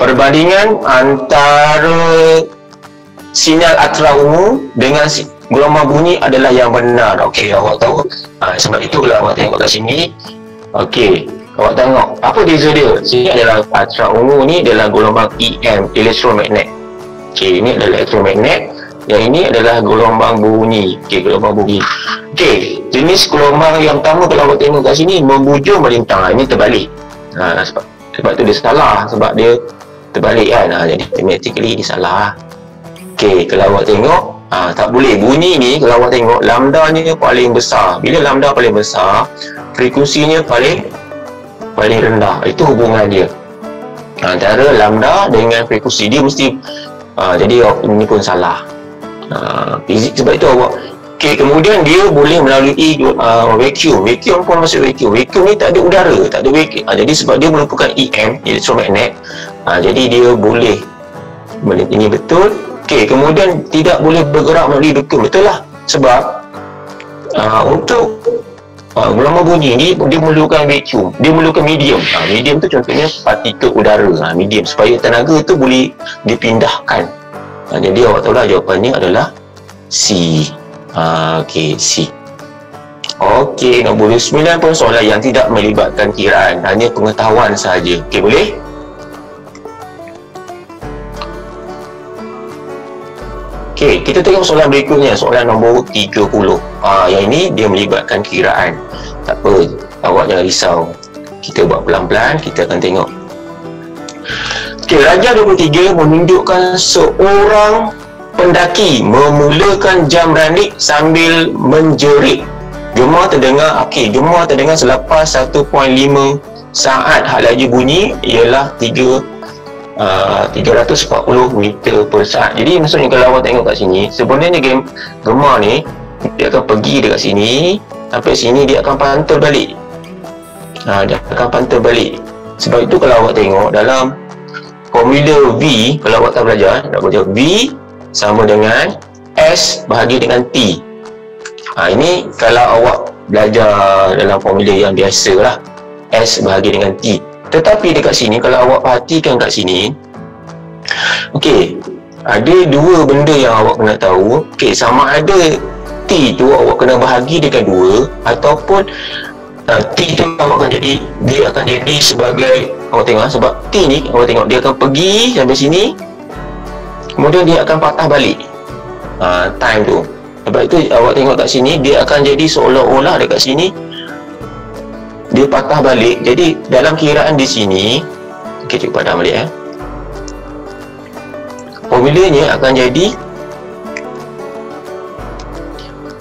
perbandingan antara sinyal ultra ungu dengan gelombang bunyi adalah yang benar. Okey, awak tahu. Sebab itu kalau awak tengok kat sini, okey, awak tengok apa beza dia. Sini adalah ultra ungu ni adalah gelombang EM, elektromagnet. Okey, ini adalah elektromagnet. Yang ini adalah gelombang bunyi. Okey, gelombang bunyi. Okey, jenis gelombang yang pertama kalau awak tengok kat sini membujur melintang. Ini terbalik. Sebab tu dia salah, sebab dia terbalik kan. Jadi automatically dia salah. Okey, kalau awak tengok tak boleh. Bunyi ni kalau awak tengok lambdanya paling besar. Bila lambda paling besar, frekuensinya paling rendah. Itu hubungan dia antara lambda dengan frekuensi. Dia mesti jadi ini pun salah. Fizik. Sebab itu awak kemudian dia boleh melalui vacuum. Vacuum pun masuk vacuum. Vacuum ni tak ada udara, tak ada vacuum. Jadi sebab dia merupakan EM, elektromagnet, jadi dia boleh ini betul. Kemudian tidak boleh bergerak melalui vacuum. Betul lah. Sebab untuk gelombang bunyi ni dia memerlukan vacuum. Dia memerlukan medium. Medium tu contohnya partikel udara. Medium supaya tenaga tu boleh dipindahkan. Jadi awak tahulah jawapannya adalah C. C. Okey, nombor 9 pun soalan yang tidak melibatkan kiraan, hanya pengetahuan sahaja. Okey, boleh? Okey, kita tengok soalan berikutnya, soalan nombor 30. Yang ini dia melibatkan kiraan. Tak apa, awak jangan risau. Kita buat pelan-pelan, kita akan tengok. Okey, Rajah 23 menunjukkan seorang pendaki memulakan jam ranik sambil menjerit. Gemar terdengar selepas 1.5 saat. Hak laju bunyi ialah 340 meter per saat. Jadi maksudnya kalau awak tengok kat sini, sebenarnya gemar ni dia akan pergi dekat sini, sampai sini dia akan pantul balik. Sebab itu kalau awak tengok dalam formula V, kalau awak tak belajar, V sama dengan S bahagi dengan T. Ini kalau awak belajar dalam formula yang biasa lah, S bahagi dengan T. Tetapi dekat sini kalau awak perhatikan kat sini, okey, ada dua benda yang awak kena tahu. Okey, sama ada T tu awak kena bahagi dengan 2, ataupun T tu awak akan jadi, dia akan jadi sebagai, awak tengok sebab T ni awak tengok dia akan pergi sampai sini, kemudian dia akan patah balik time tu. Sebab itu awak tengok kat sini dia akan jadi seolah-olah dekat sini dia patah balik. Jadi dalam kiraan di sini, okey, cuba padam balik formulanya akan jadi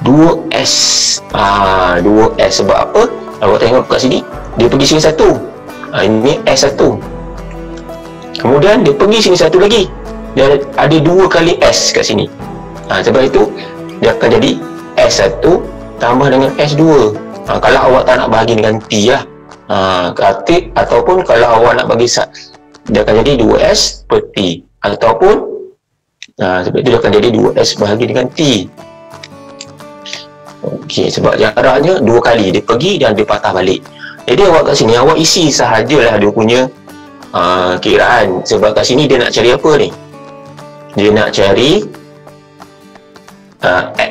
2S. 2S sebab apa? Awak tengok kat sini dia pergi sini 1, ini S1, kemudian dia pergi sini 1 lagi, dia ada 2 kali S kat sini. Sebab itu dia akan jadi S1 tambah dengan S2. Kalau awak tak nak bahagi dengan T lah, ataupun kalau awak nak bagi dia akan jadi 2S per T, ataupun sebab itu dia akan jadi 2S bahagi dengan T. Okey, sebab jaraknya 2 kali, dia pergi dan dia patah balik. Jadi awak kat sini awak isi sahajalah dia punya kiraan. Sebab kat sini dia nak cari apa ni? Dia nak cari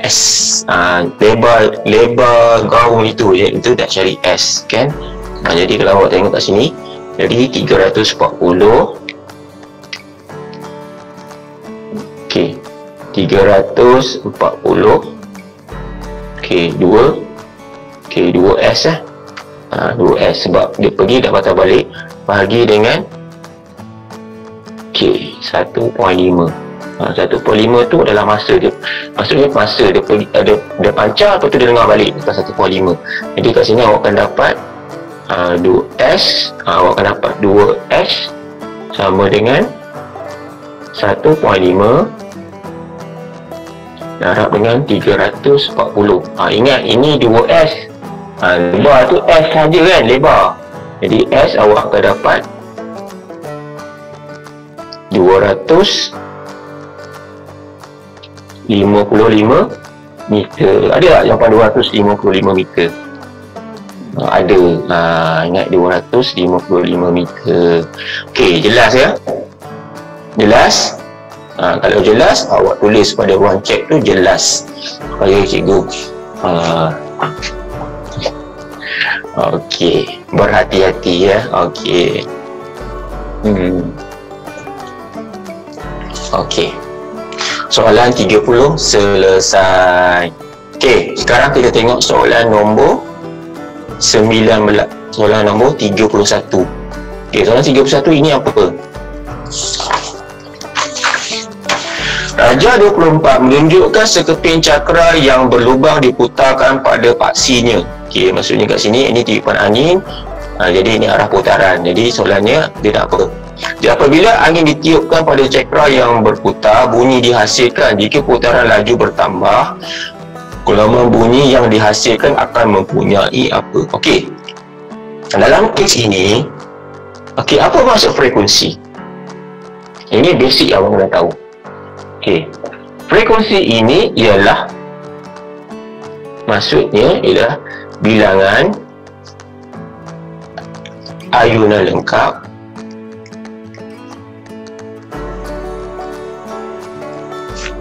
S, lebar gaung itu nak cari S kan. Jadi kalau awak tengok kat sini, jadi 340. Okey, 340. Okey, 2S 2S sebab dia pergi dah patah balik, bahagi dengan 1.5. 1.5 tu adalah masa dia. Maksudnya masa dia pergi, dia pancar, lepas tu dia dengar balik dekat 1.5. Jadi kat sini awak akan dapat 2S, awak akan dapat 2S sama dengan 1.5 darab dengan 340. Ingat ini 2S, lebar tu S saja kan, lebar. Jadi S awak akan dapat 255 meter. Ada tak jawapan 255 meter? Ada. Ingat 255 meter. Okey, jelas ya? Jelas? Kalau jelas, awak tulis pada ruang chat tu jelas supaya cikgu okey, berhati-hati ya. Okey. Okey. Soalan 30 selesai. Okey, sekarang kita tengok soalan nombor 19. Soalan nombor 31. Okey, soalan 31 ini apa? Raja 24 menunjukkan sekeping cakra yang berlubang diputarkan pada paksinya. Okey, maksudnya kat sini ini tiupan angin. Jadi ini arah putaran. Jadi soalannya dia nak apa? Jadi apabila angin ditiupkan pada cakra yang berputar, bunyi dihasilkan. Jika putaran laju bertambah, gelombang bunyi yang dihasilkan akan mempunyai apa? Okey. Dalam kes ini, okey, apa maksud frekuensi? Ini basic yang awak kena tahu. Okey. Frekuensi ini ialah, maksudnya ialah bilangan ayunan lengkap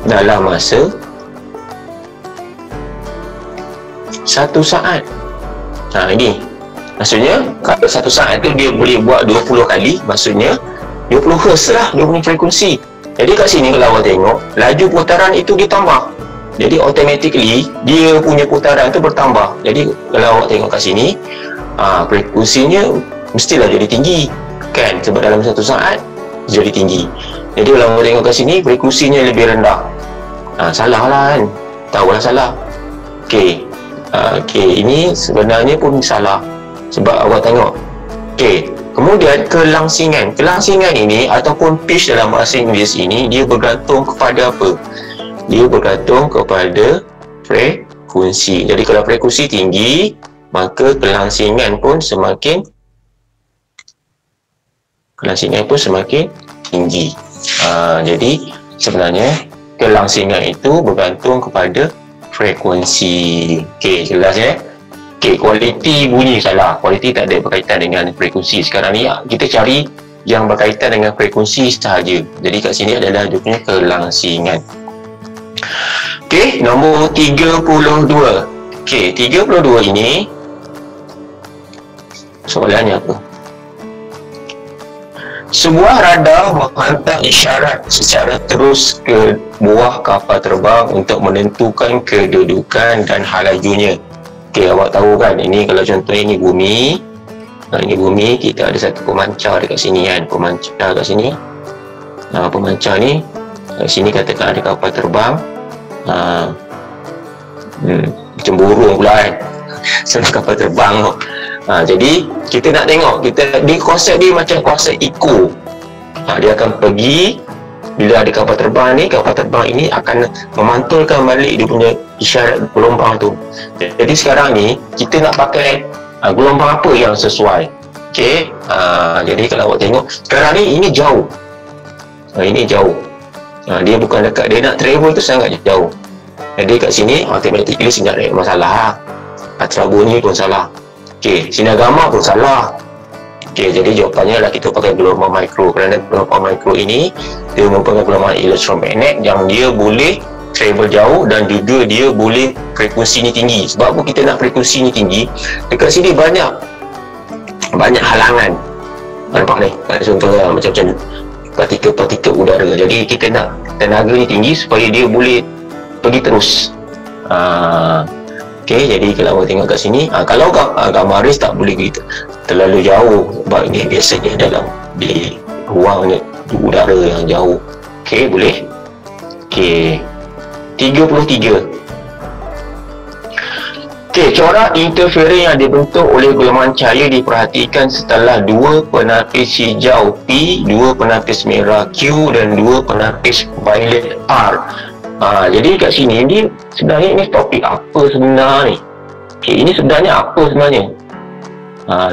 dalam masa 1 saat. Ini maksudnya kalau 1 saat tu dia boleh buat 20 kali, maksudnya 20 Hz lah dia punya frekuensi. Jadi kat sini kalau awak tengok, laju putaran itu ditambah. Jadi automatically dia punya putaran tu bertambah. Jadi kalau awak tengok kat sini, frekuensinya mestilah jadi tinggi kan, sebab dalam 1 saat jadi tinggi. Jadi kalau awak tengok kat sini, frekuensinya lebih rendah. Salah lah kan, tahulah salah. Okey. Okey, ini sebenarnya pun salah sebab awak tengok. Okey, kemudian kelangsingan. Kelangsingan ini ataupun pitch dalam bahasa Inggeris ini, dia bergantung kepada apa? Dia bergantung kepada frekuensi. Jadi kalau frekuensi tinggi, maka kelangsingan pun semakin tinggi. Jadi sebenarnya kelangsingan itu bergantung kepada frekuensi. Okey, jelas ya? Okey, kualiti bunyi salah. Kualiti tak ada berkaitan dengan frekuensi. Sekarang ni kita cari yang berkaitan dengan frekuensi sahaja. Jadi kat sini adalah dia punya kelangsingan. Okey, nombor 32. Okey, 32 ini soalannya apa? Sebuah radar menghantar isyarat secara terus ke buah kapal terbang untuk menentukan kedudukan dan halajunya. Okey, awak tahu kan, ini kalau contohnya ini bumi. Ini bumi, kita ada satu pemancar dekat sini kan, pemancar kat sini. Pemancar ni kat sini katakan ada kapal terbang. Macam burung pula kan. Sebab kapal terbang tu. Jadi kita nak tengok, di konsep dia macam konsep eco. Dia akan pergi, bila ada kapal terbang ni, kapal terbang ini akan memantulkan balik dia punya isyarat gelombang tu. Jadi sekarang ni kita nak pakai gelombang apa yang sesuai. Okey, jadi kalau awak tengok sekarang ni ini jauh. Ini jauh. Dia bukan dekat, dia nak travel tu sangat jauh. Jadi kat sini automatically sinyal masalah. Bunyi pun salah. Okey, sinar gamma pun salah. Okey, jadi jawapannya adalah kita pakai gelombang mikro. Kerana gelombang mikro ini dia merupakan gelombang elektromagnet yang dia boleh travel jauh dan juga dia boleh frekuensinya tinggi. Sebab apa kita nak frekuensinya tinggi? Dekat sini banyak halangan. Nampak ni? Contohnya macam partikel-partikel udara. Jadi kita nak tenaga ni tinggi supaya dia boleh pergi terus. Okey, jadi kalau awak tengok kat sini, kalau gamma rays tak boleh pergi terlalu jauh sebab ini biasanya dalam di ruang udara yang jauh. Okey, boleh. Okey, 33. Okey, corak interferen yang dibentuk oleh gelombang cahaya diperhatikan setelah dua penapis hijau P, dua penapis merah Q dan dua penapis violet R. Jadi kat sini ni sebenarnya ini topik apa sebenarnya? Okey, ini sebenarnya apa sebenarnya?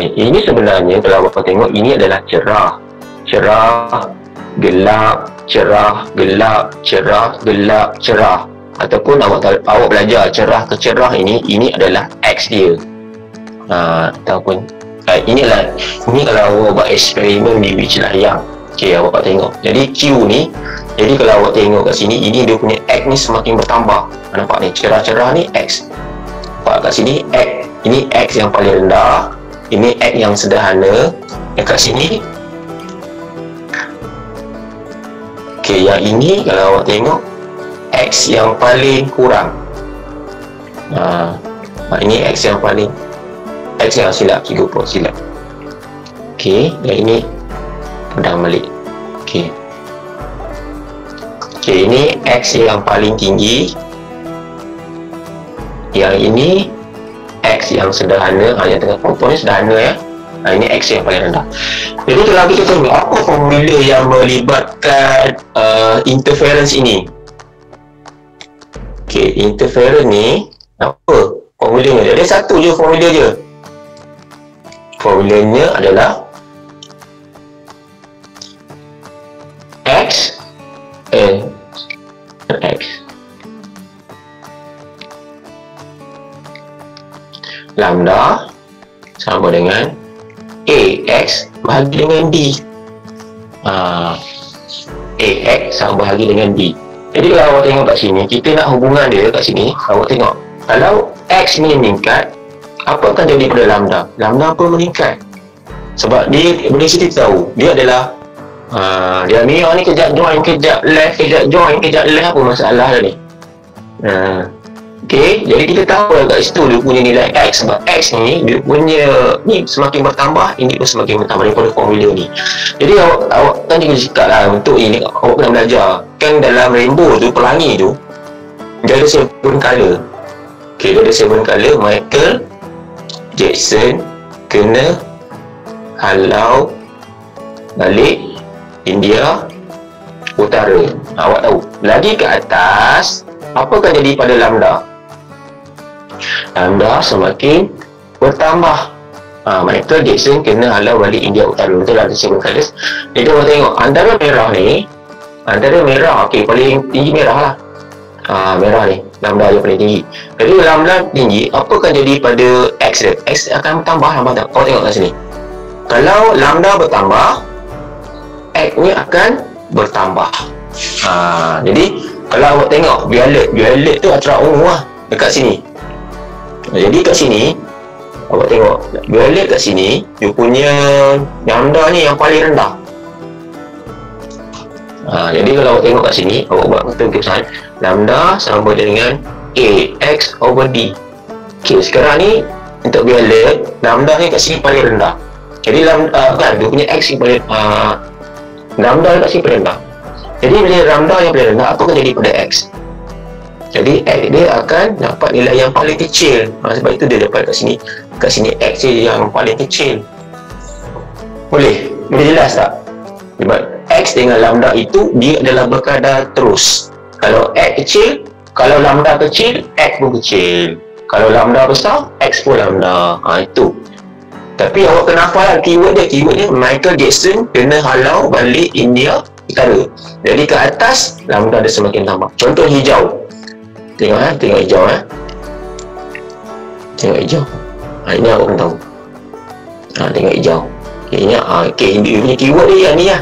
Ini sebenarnya kalau awak tengok ini adalah cerah, gelap, cerah, gelap, cerah, gelap, cerah. Ataupun awak belajar cerah ke cerah ini adalah X dia. Ataupun ini kalau awak buat eksperimen di biji layang. Okey, awak tengok. Jadi Q ni, jadi kalau awak tengok kat sini, ini dia punya X ni semakin bertambah. Nampak ni, cerah-cerah ni X. Nampak kat sini X. Ini X yang paling rendah, ini X yang sederhana. Dekat sini, okey, yang ini kalau awak tengok X yang paling kurang. Ini X yang paling, X yang silap, 30 silap. Okey, yang ini pedang balik. Okey, ini X yang paling tinggi, yang ini X yang sederhana. Yang tengah contoh ni sederhana ya. Ini X yang paling rendah. Jadi kalau kita tengok apa formula yang melibatkan interference ini. Okey, interference ni apa formulanya? Dia ada satu je formula je. Formulanya adalah X lambda sama dengan AX bahagi dengan D. AX sama bahagi dengan D. Jadi kalau awak tengok kat sini, kita nak hubungan dia kat sini. Awak tengok, kalau X ni meningkat, apa akan jadi pada lambda? Lambda apa meningkat? Sebab dia, boleh kita tahu, dia adalah dia mirror ni kejap join, kejap left, kejap join, kejap left, apa masalah dia ni? Okey, jadi kita tahu kat situ dia punya nilai X. Sebab X ni, dia punya ni semakin bertambah, ini pun semakin bertambah daripada formula ni. Jadi awak kan juga cakap lah, untuk ini awak kena belajar. Kan dalam rainbow tu, pelangi tu, dia ada 7 color. Okey, dia ada 7 color. Michael Jackson kena halau balik India Utara. Awak tahu, lagi ke atas, apa akan jadi pada lambda? Lambda semakin bertambah. Michael Jackson kena halau balik India Utara. Betul lah, ada 7 colors. Jadi awak tengok, antara merah ni, okey, paling tinggi merah lah. Merah ni, lambda yang paling tinggi. Jadi lambda tinggi, apa akan jadi pada X dia? X akan bertambah, nampak tak? Kau tengok kat sini. Kalau lambda bertambah, X ni akan bertambah. Jadi kalau awak tengok violet tu acara ungu lah dekat sini. Jadi kat sini awak tengok violet kat sini, dia punya lambda ni yang paling rendah. Jadi kalau awak tengok kat sini, awak buat keputusan lambda sama dengan AX over D. Okey, sekarang ni untuk violet, lambda ni kat sini paling rendah. Jadi lambda kan dia punya X yang paling lambda kat sini paling rendah. Jadi bila lambda yang paling rendah, apa akan jadi pada X? Jadi X dia akan dapat nilai yang paling kecil. Sebab itu dia dapat kat sini X dia yang paling kecil. Boleh jelas tak? Sebab X dengan lambda itu dia adalah berkadar terus. Kalau X kecil, kalau lambda kecil, X pun kecil. Kalau lambda besar, X pun lambda. Itu. Tapi awak kena hafal keyword dia Michael Jackson kena halau balik India Utara. Jadi ke atas lambda dia semakin tambah. Contoh hijau. Tengok tengok hijau Tengok hijau. Ini awak kena tahu. Tengok hijau. Ini dia punya keyword dia yang ni lah.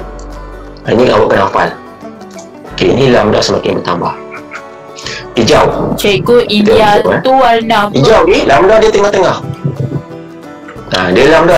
Ini awak kena hafal. Ini lambda semakin bertambah. Hijau. Cikgu, India tu warna apa? Hijau ni lambda dia tengah-tengah. Dia lambda